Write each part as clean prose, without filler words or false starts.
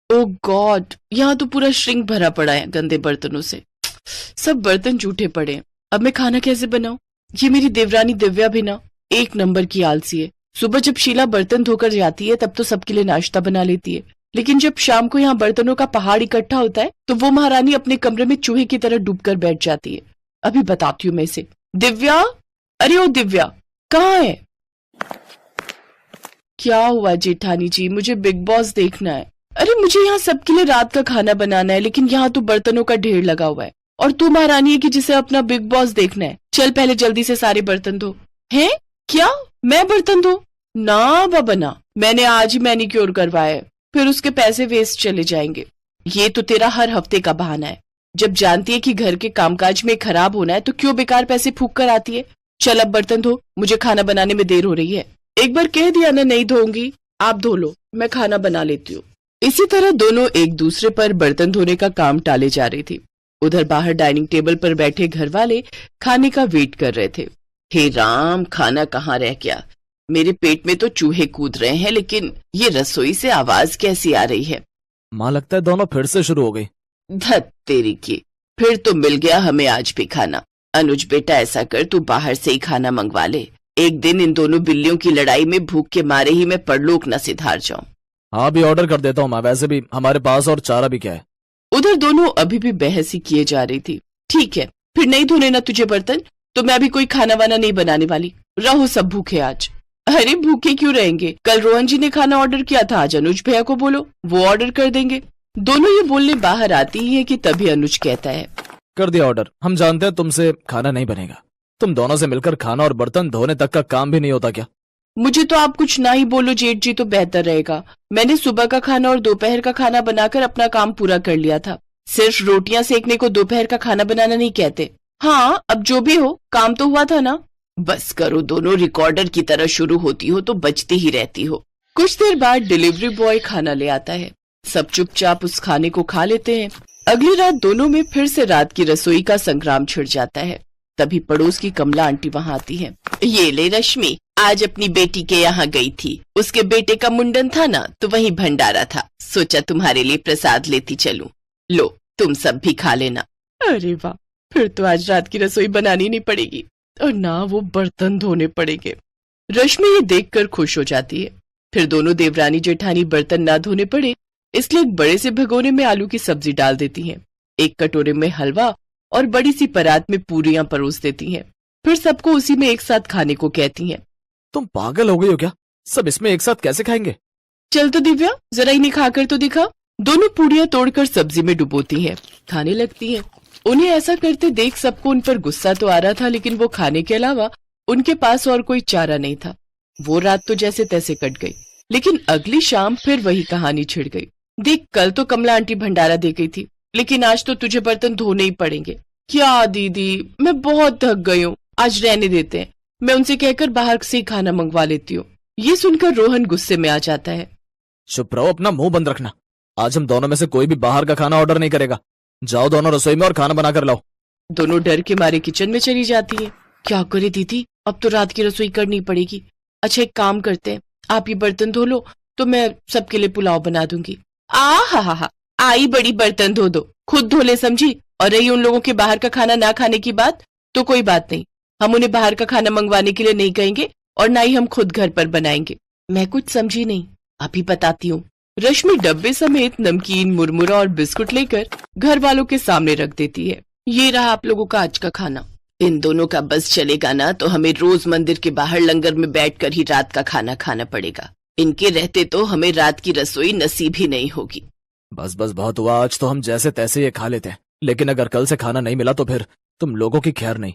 ओ God, यहाँ तो पूरा श्रिंक भरा पड़ा है गंदे बर्तनों से। सब बर्तन जूठे पड़े हैं। अब मैं खाना कैसे बनाऊं? ये मेरी देवरानी दिव्या भी ना एक नंबर की आलसी है। सुबह जब शीला बर्तन धोकर जाती है तब तो सबके लिए नाश्ता बना लेती है, लेकिन जब शाम को यहाँ बर्तनों का पहाड़ इकट्ठा होता है तो वो महारानी अपने कमरे में चूहे की तरह डूबकर बैठ जाती है। अभी बताती हूँ मैं इसे। दिव्या, अरे ओ दिव्या, कहाँ है? क्या हुआ जेठानी जी? मुझे बिग बॉस देखना है। अरे मुझे यहाँ सबके लिए रात का खाना बनाना है, लेकिन यहाँ तो बर्तनों का ढेर लगा हुआ है और तू महारानी है कि जिसे अपना बिग बॉस देखना है। चल पहले जल्दी से सारे बर्तन धो। हैं? क्या मैं बर्तन धो? ना बाबा ना, मैंने आज ही मैनिक्योर करवाया है, फिर उसके पैसे वेस्ट चले जाएंगे। ये तो तेरा हर हफ्ते का बहाना है। जब जानती है कि घर के कामकाज में खराब होना है तो क्यों बेकार पैसे फूक कर आती है। चल अब बर्तन धो, मुझे खाना बनाने में देर हो रही है। एक बार कह दिया ना नहीं धोऊंगी, आप धो लो, मैं खाना बना लेती हूँ। इसी तरह दोनों एक दूसरे पर बर्तन धोने का काम टाले जा रही थी। उधर बाहर डाइनिंग टेबल पर बैठे घर वाले खाने का वेट कर रहे थे। हे राम, खाना कहाँ रह गया? मेरे पेट में तो चूहे कूद रहे हैं, लेकिन ये रसोई से आवाज कैसी आ रही है? माँ लगता है दोनों फिर से शुरू हो गई। धत तेरी की, फिर तो मिल गया हमें आज भी खाना। अनुज बेटा ऐसा कर, तू बाहर से ही खाना मंगवा ले। एक दिन इन दोनों बिल्लियों की लड़ाई में भूख के मारे ही मैं परलोक न सिधार जाऊं। हाँ भी ऑर्डर कर देता हूँ माँ, वैसे भी हमारे पास और चारा भी क्या है। उधर दोनों अभी भी बहस ही किए जा रही थी। ठीक है, फिर नहीं धोने ना तुझे बर्तन, तो मैं अभी कोई खाना वाना नहीं बनाने वाली। रहो सब भूखे आज। अरे भूखे क्यों रहेंगे? कल रोहन जी ने खाना ऑर्डर किया था, आज अनुज भैया को बोलो, वो ऑर्डर कर देंगे। दोनों ये बोलने बाहर आती ही है कि तभी अनुज कहता है, कर दिया ऑर्डर। हम जानते हैं तुमसे खाना नहीं बनेगा। तुम दोनों से मिलकर खाना और बर्तन धोने तक का काम भी नहीं होता क्या? मुझे तो आप कुछ ना ही बोलो जेठ जी तो बेहतर रहेगा। मैंने सुबह का खाना और दोपहर का खाना बनाकर अपना काम पूरा कर लिया था। सिर्फ रोटियां सेकने को दोपहर का खाना बनाना नहीं कहते। हाँ, अब जो भी हो, काम तो हुआ था ना। बस करो, दोनों रिकॉर्डर की तरह शुरू होती हो तो बचती ही रहती हो। कुछ देर बाद डिलीवरी बॉय खाना ले आता है। सब चुपचाप उस खाने को खा लेते हैं। अगली रात दोनों में फिर से रात की रसोई का संग्राम छिड़ जाता है। तभी पड़ोस की कमला आंटी वहाँ आती है। ये ले रश्मि, आज अपनी बेटी के यहाँ गई थी। उसके बेटे का मुंडन था ना, तो वहीं भंडारा था, सोचा तुम्हारे लिए प्रसाद लेती चलूं। लो, तुम सब भी खा लेना। अरे वाह, फिर तो आज रात की रसोई बनानी नहीं पड़ेगी और ना वो बर्तन धोने पड़ेंगे। रश्मि ये देखकर खुश हो जाती है। फिर दोनों देवरानी जेठानी बर्तन ना धोने पड़े इसलिए एक बड़े से भगोने में आलू की सब्जी डाल देती हैं। एक कटोरे में हलवा और बड़ी सी परात में पूरियां परोस देती हैं। फिर सबको उसी में एक साथ खाने को कहती हैं। तुम पागल हो गई हो क्या? सब इसमें एक साथ कैसे खाएंगे? चल तो दिव्या, जरा इन्हें खाकर तो दिखा। दोनों पूड़ियां तोड़कर सब्जी में डुबोती हैं, खाने लगती हैं। उन्हें ऐसा करते देख सबको उन पर गुस्सा तो आ रहा था, लेकिन वो खाने के अलावा उनके पास और कोई चारा नहीं था। वो रात तो जैसे तैसे कट गई, लेकिन अगली शाम फिर वही कहानी छिड़ गई। देख, कल तो कमला आंटी भंडारा दे गई थी, लेकिन आज तो तुझे बर्तन धोने ही पड़ेंगे। क्या दीदी, मैं बहुत थक गई हूँ, आज रहने देते हैं। मैं उनसे कहकर बाहर से ही खाना मंगवा लेती हूँ। ये सुनकर रोहन गुस्से में आ जाता है। चुप रहो, अपना मुंह बंद रखना। आज हम दोनों में से कोई भी बाहर का खाना ऑर्डर नहीं करेगा। जाओ दोनों रसोई में और खाना बना कर लाओ। दोनों डर के मारे किचन में चली जाती है। क्या करे दीदी, अब तो रात की रसोई करनी पड़ेगी। अच्छा एक काम करते हैं, आप ये बर्तन धो लो तो मैं सबके लिए पुलाव बना दूंगी। हा, आई बड़ी बर्तन धो दो, खुद धो ले समझी। और रही उन लोगों के बाहर का खाना ना खाने की बात, तो कोई बात नहीं, हम उन्हें बाहर का खाना मंगवाने के लिए नहीं कहेंगे और ना ही हम खुद घर पर बनाएंगे। मैं कुछ समझी नहीं, अभी बताती हूँ। रश्मि डब्बे समेत नमकीन, मुरमुरा और बिस्कुट लेकर घर वालों के सामने रख देती है। ये रहा आप लोगों का आज का खाना। इन दोनों का बस चलेगा ना तो हमें रोज मंदिर के बाहर लंगर में बैठकर ही रात का खाना खाना पड़ेगा। इनके रहते तो हमें रात की रसोई नसीब ही नहीं होगी। बस बस बहुत हुआ, आज तो हम जैसे तैसे ये खा लेते हैं, लेकिन अगर कल से खाना नहीं मिला तो फिर तुम लोगों की खैर नहीं।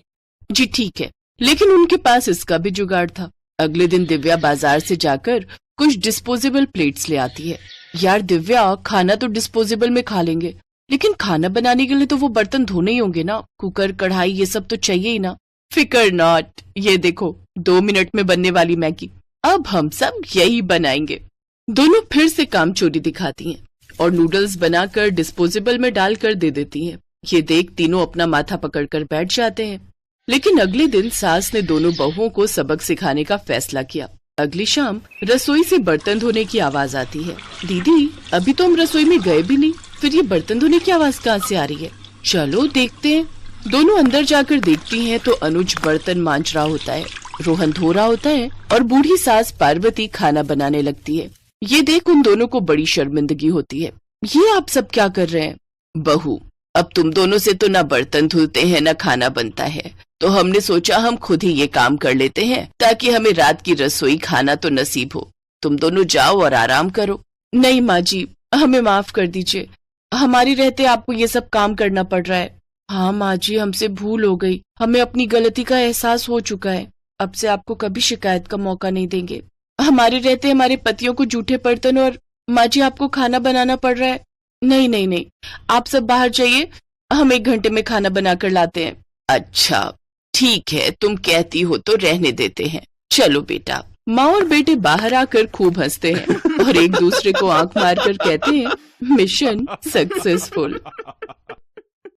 जी ठीक है, लेकिन उनके पास इसका भी जुगाड़ था। अगले दिन दिव्या बाजार से जाकर कुछ डिस्पोजेबल प्लेट्स ले आती है। यार दिव्या, खाना तो डिस्पोजेबल में खा लेंगे, लेकिन खाना बनाने के लिए तो वो बर्तन धोने ही होंगे ना। कुकर, कढ़ाई, ये सब तो चाहिए ही ना। फिकर नॉट, ये देखो 2 मिनट में बनने वाली मैगी, अब हम सब यही बनाएंगे। दोनों फिर से काम चोरी दिखाती हैं और नूडल्स बनाकर डिस्पोजेबल में डालकर दे देती हैं। ये देख तीनों अपना माथा पकड़कर बैठ जाते हैं। लेकिन अगले दिन सास ने दोनों बहुओं को सबक सिखाने का फैसला किया। अगली शाम रसोई से बर्तन धोने की आवाज आती है। दीदी, अभी तो हम रसोई में गए भी नहीं, फिर ये बर्तन धोने की आवाज कहाँ से आ रही है? चलो देखते हैं। दोनों अंदर जाकर देखती हैं तो अनुज बर्तन मांज रहा होता है, रोहन धो रहा होता है और बूढ़ी सास पार्वती खाना बनाने लगती है। ये देख उन दोनों को बड़ी शर्मिंदगी होती है। ये आप सब क्या कर रहे हैं? बहू, अब तुम दोनों से तो ना बर्तन धुलते हैं ना खाना बनता है, तो हमने सोचा हम खुद ही ये काम कर लेते हैं ताकि हमें रात की रसोई खाना तो नसीब हो। तुम दोनों जाओ और आराम करो। नहीं माँ जी, हमें माफ कर दीजिए, हमारी रहते आपको ये सब काम करना पड़ रहा है। हाँ माँ जी, हमसे भूल हो गई, हमें अपनी गलती का एहसास हो चुका है। अब से आपको कभी शिकायत का मौका नहीं देंगे। हमारे रहते हमारे पतियों को जूठे बर्तन और माँ जी आपको खाना बनाना पड़ रहा है। नहीं नहीं नहीं, आप सब बाहर जाइए, हम 1 घंटे में खाना बनाकर लाते हैं। अच्छा ठीक है, तुम कहती हो तो रहने देते हैं। चलो बेटा। माँ और बेटे बाहर आकर खूब हंसते हैं और एक दूसरे को आंख मारकर कहते हैं, मिशन सक्सेसफुल।